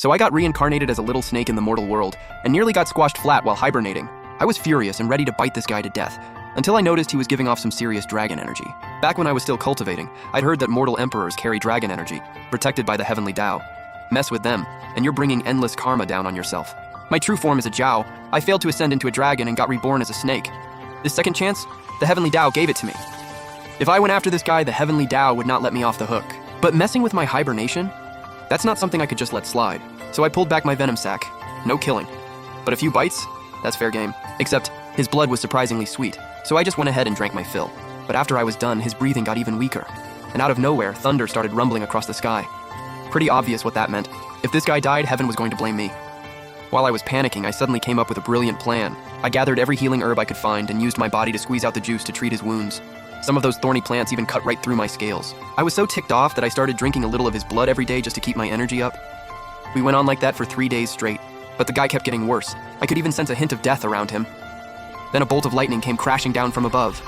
So I got reincarnated as a little snake in the mortal world and nearly got squashed flat while hibernating. I was furious and ready to bite this guy to death, until I noticed he was giving off some serious dragon energy. Back when I was still cultivating, I'd heard that mortal emperors carry dragon energy, protected by the heavenly Tao. Mess with them, and you're bringing endless karma down on yourself. My true form is a Jiao. I failed to ascend into a dragon and got reborn as a snake. This second chance, the heavenly Tao gave it to me. If I went after this guy, the heavenly Tao would not let me off the hook. But messing with my hibernation? That's not something I could just let slide. So I pulled back my venom sac. No killing. But a few bites? That's fair game. Except, his blood was surprisingly sweet, so I just went ahead and drank my fill. But after I was done, his breathing got even weaker. And out of nowhere, thunder started rumbling across the sky. Pretty obvious what that meant. If this guy died, heaven was going to blame me. While I was panicking, I suddenly came up with a brilliant plan. I gathered every healing herb I could find and used my body to squeeze out the juice to treat his wounds. Some of those thorny plants even cut right through my scales. I was so ticked off that I started drinking a little of his blood every day just to keep my energy up. We went on like that for 3 days straight, but the guy kept getting worse. I could even sense a hint of death around him. Then a bolt of lightning came crashing down from above.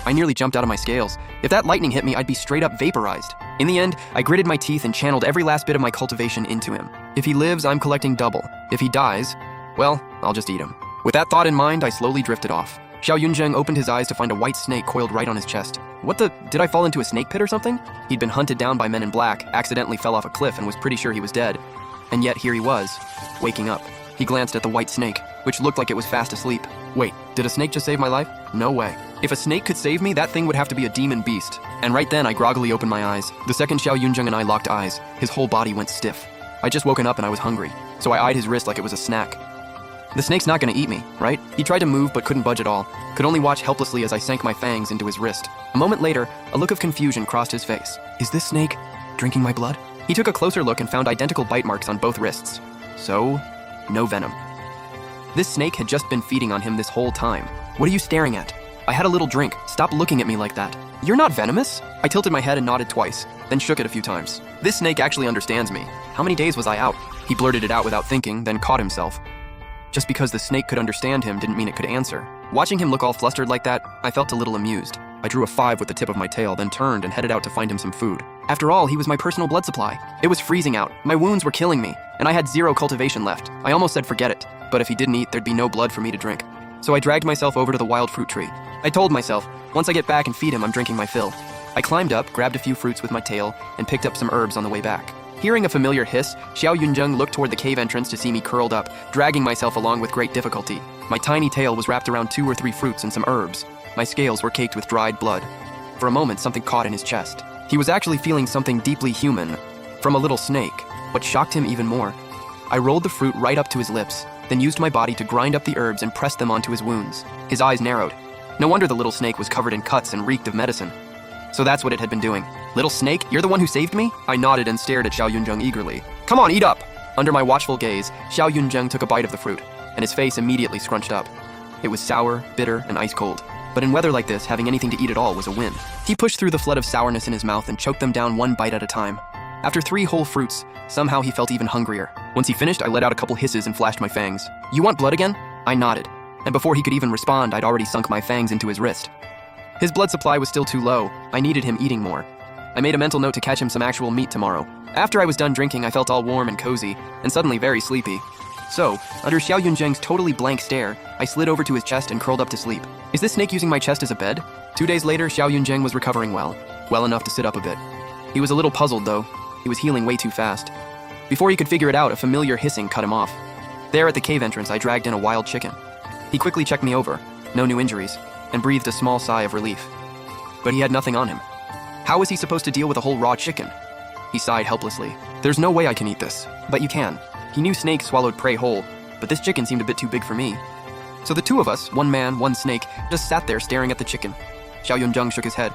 I nearly jumped out of my scales. If that lightning hit me, I'd be straight up vaporized. In the end, I gritted my teeth and channeled every last bit of my cultivation into him. If he lives, I'm collecting double. If he dies, well, I'll just eat him. With that thought in mind, I slowly drifted off. Xiao Yunzheng opened his eyes to find a white snake coiled right on his chest. What the? Did I fall into a snake pit or something? He'd been hunted down by men in black, accidentally fell off a cliff and was pretty sure he was dead. And yet here he was, waking up. He glanced at the white snake, which looked like it was fast asleep. Wait, did a snake just save my life? No way. If a snake could save me, that thing would have to be a demon beast. And right then, I groggily opened my eyes. The second Xiao Yunzheng and I locked eyes, his whole body went stiff. I'd just woken up and I was hungry, so I eyed his wrist like it was a snack. The snake's not gonna eat me, right? He tried to move but couldn't budge at all. Could only watch helplessly as I sank my fangs into his wrist. A moment later, a look of confusion crossed his face. Is this snake drinking my blood? He took a closer look and found identical bite marks on both wrists. So, no venom. This snake had just been feeding on him this whole time. What are you staring at? I had a little drink. Stop looking at me like that. You're not venomous? I tilted my head and nodded twice, then shook it a few times. This snake actually understands me. How many days was I out? He blurted it out without thinking, then caught himself. Just because the snake could understand him didn't mean it could answer. Watching him look all flustered like that, I felt a little amused. I drew a 5 with the tip of my tail, then turned and headed out to find him some food. After all, he was my personal blood supply. It was freezing out. My wounds were killing me, and I had 0 cultivation left. I almost said forget it, but if he didn't eat, there'd be no blood for me to drink. So I dragged myself over to the wild fruit tree. I told myself, once I get back and feed him, I'm drinking my fill. I climbed up, grabbed a few fruits with my tail, and picked up some herbs on the way back. Hearing a familiar hiss, Xiao Yunzheng looked toward the cave entrance to see me curled up, dragging myself along with great difficulty. My tiny tail was wrapped around 2 or 3 fruits and some herbs. My scales were caked with dried blood. For a moment, something caught in his chest. He was actually feeling something deeply human from a little snake. What shocked him even more, I rolled the fruit right up to his lips, then used my body to grind up the herbs and press them onto his wounds. His eyes narrowed. No wonder the little snake was covered in cuts and reeked of medicine. So that's what it had been doing. Little snake, you're the one who saved me? I nodded and stared at Xiao Yunzheng eagerly. Come on, eat up! Under my watchful gaze, Xiao Yunzheng took a bite of the fruit, and his face immediately scrunched up. It was sour, bitter, and ice cold. But in weather like this, having anything to eat at all was a win. He pushed through the flood of sourness in his mouth and choked them down 1 bite at a time. After 3 whole fruits, somehow he felt even hungrier. Once he finished, I let out a couple hisses and flashed my fangs. You want blood again? I nodded. And before he could even respond, I'd already sunk my fangs into his wrist. His blood supply was still too low. I needed him eating more. I made a mental note to catch him some actual meat tomorrow. After I was done drinking, I felt all warm and cozy, and suddenly very sleepy. So, under Xiao Yunzheng's totally blank stare, I slid over to his chest and curled up to sleep. Is this snake using my chest as a bed? 2 days later, Xiao Yunzheng was recovering well enough to sit up a bit. He was a little puzzled though. He was healing way too fast. Before he could figure it out, a familiar hissing cut him off. There at the cave entrance, I dragged in a wild chicken. He quickly checked me over, no new injuries, and breathed a small sigh of relief. But he had nothing on him. How was he supposed to deal with a whole raw chicken? He sighed helplessly. There's no way I can eat this. But you can. He knew snakes swallowed prey whole, but this chicken seemed a bit too big for me. So the 2 of us, 1 man, 1 snake, just sat there staring at the chicken. Xiao Yunzheng shook his head.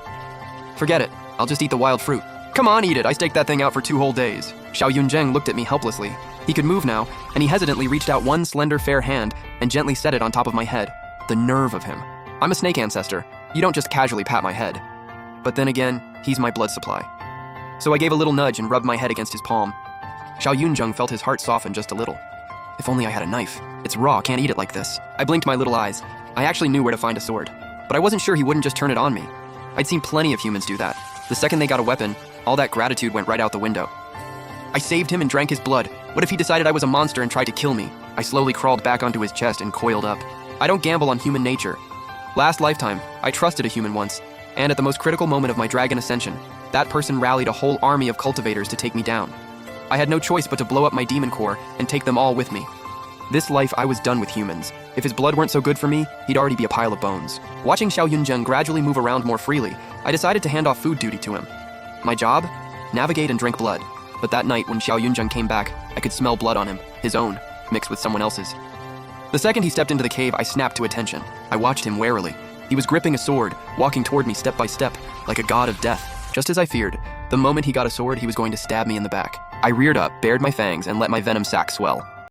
Forget it. I'll just eat the wild fruit. Come on, eat it. I staked that thing out for 2 whole days. Xiao Yunzheng looked at me helplessly. He could move now, and he hesitantly reached out 1 slender fair hand and gently set it on top of my head. The nerve of him. I'm a snake ancestor. You don't just casually pat my head. But then again, he's my blood supply. So I gave a little nudge and rubbed my head against his palm. Xiao Yunzheng felt his heart soften just a little. If only I had a knife. It's raw, can't eat it like this. I blinked my little eyes. I actually knew where to find a sword. But I wasn't sure he wouldn't just turn it on me. I'd seen plenty of humans do that. The second they got a weapon, all that gratitude went right out the window. I saved him and drank his blood, What if he decided I was a monster and tried to kill me? I slowly crawled back onto his chest and coiled up. I don't gamble on human nature. Last lifetime, I trusted a human once, and at the most critical moment of my dragon ascension, that person rallied a whole army of cultivators to take me down. I had no choice but to blow up my demon core and take them all with me. This life, I was done with humans. If his blood weren't so good for me, he'd already be a pile of bones. Watching Xiao Yunzheng gradually move around more freely, I decided to hand off food duty to him. My job? Navigate and drink blood. But that night, when Xiao Yunzheng came back, I could smell blood on him, his own, mixed with someone else's. The second he stepped into the cave, I snapped to attention. I watched him warily. He was gripping a sword, walking toward me step by step, like a god of death. Just as I feared, the moment he got a sword, he was going to stab me in the back. I reared up, bared my fangs, and let my venom sac swell.